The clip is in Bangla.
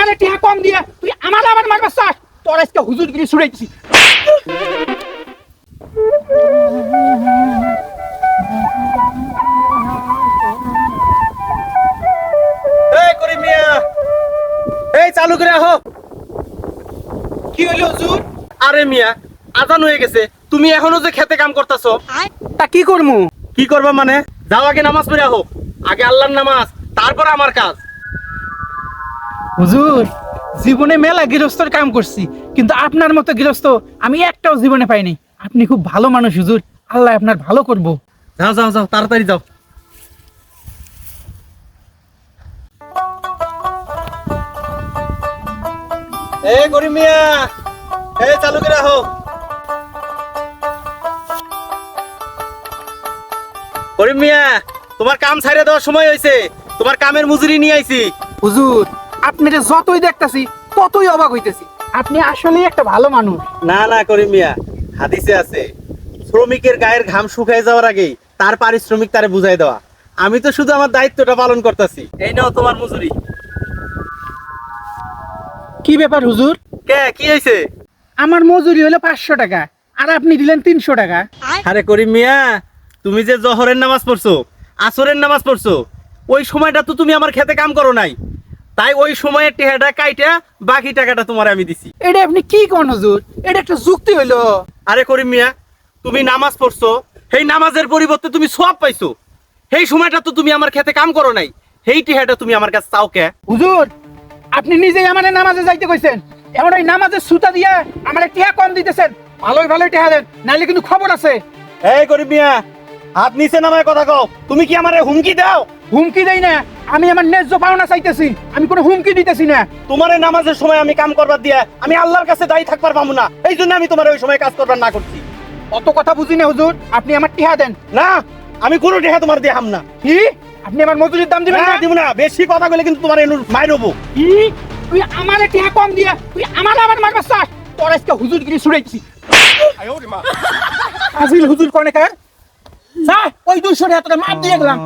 আমারে টিহা কম দিয়ে তুই আমার আবার মারবা চাস, তোর আজকে হুজুরগিরি ছুড়াইছি। এই করিম মিয়া, এই চালু করে আহো। কি হইলো হুজুর? আরে মিয়া, আজান হয়ে গেছে, তুমি এখনো যে খেতে কাম করতেছো। তা কি করমু? কি করবা মানে? যাও আগে নামাজ পড়ে আহো। আগে আল্লাহর নামাজ, তারপর আমার কাজ। হুজুর, জীবনে মেলা গৃহস্থর কাম করছি, কিন্তু আপনার মতো গৃহস্থ আমি একটাও জীবনে পাইনি। আপনি খুব ভালো মানুষ হুজুর, আল্লাহ আপনার ভালো করব। যাও যাও যাও, তাড়াতাড়ি যাও। এই করিম মিয়া, এই চালু করে আহো। করিম মিয়া, তোমার কাম ছাইড়ে দেওয়ার সময় হয়েছে, তোমার কামের মজুরি নিয়ে আইছি। হুজুর, আপনারে যতই দেখতাছি ততই অবাক হইতেছি, আপনি আসলেই একটা ভালো মানুষ। না না করিম মিয়া, হাদিসে আছে শ্রমিকের গায়ের ঘাম শুকায় যাওয়ার আগেই তার পারিশ্রমিক তারে বুঝাই দেওয়া। আমি তো শুধু আমার দায়িত্বটা পালন করতেছি। এই নাও তোমার মজুরি। কি ব্যাপার হুজুর? কে কি হয়েছে? আমার মজুরি হলো 500 টাকা, আর আপনি দিলেন 300 টাকা। আরে করিম মিয়া, তুমি যে জহরের নামাজ পড়ছো, আসরের নামাজ পড়ছো, ওই সময়টা তো তুমি আমার খেতে কাম করো নাই, তাই ওই সময়ের টেহাটা কাইটা বাকি টাকাটা তোমার আমি দিছি। এটা আপনি কি কোন হুজুর? এটা একটা যুক্তি হইলো? আরে করিম মিয়া, তুমি নামাজ পড়ছো, সেই নামাজের পরিবর্তে তুমি সওয়াব পাইছো, সেই সময়টা তো তুমি আমার খেতে কাম করো নাই, সেই টেহাটা তুমি আমার কাছে চাও কে? হুজুর, আপনি নিজেই আমার নামাজে যাইতে কইছেন, এখন ওই নামাজের সুতা দিয়া আমার টিহা কম দিতেছেন। ভালোই ভালোই টিহা দেন, নাইলে কিন্তু খবর আছে। এই করিম মিয়া, হাত নিচে নামায় কথা কও। তুমি কি আমারে হুমকি দাও? হুমকি দেই না, আমি আমার ন্যায্য পাওনা চাইতেছি, আমি কোনো হুমকি দিতেছি না। তোমার এই নামাজের সময় আমি কাম করবার দিয়া আমি আল্লাহর কাছে দায়ী থাকবার পাবো না, এই জন্য আমি তোমার ওই সময় কাজ করবার না করছি। অত কথা বুঝি না হুজুর, আপনি আমার টিহা দেন। না, আমি কোনো টেহা তোমার দিয়ে হাম না। কি? আপনি আমার মজুরির দাম দিবেন না? দিব না, বেশি কথা বলে কিন্তু তোমার এনুর মাইর হবো। কি? তুই আমার টিহা কম দিয়া তুই আমার আবার মারবা চাস, তোর আজকে হুজুরগিরি ছুড়াইছি। আজিল হুজুর কোনে কার? যা ওই 200 টাকা তোরা মাপ দিয়ে গেলাম।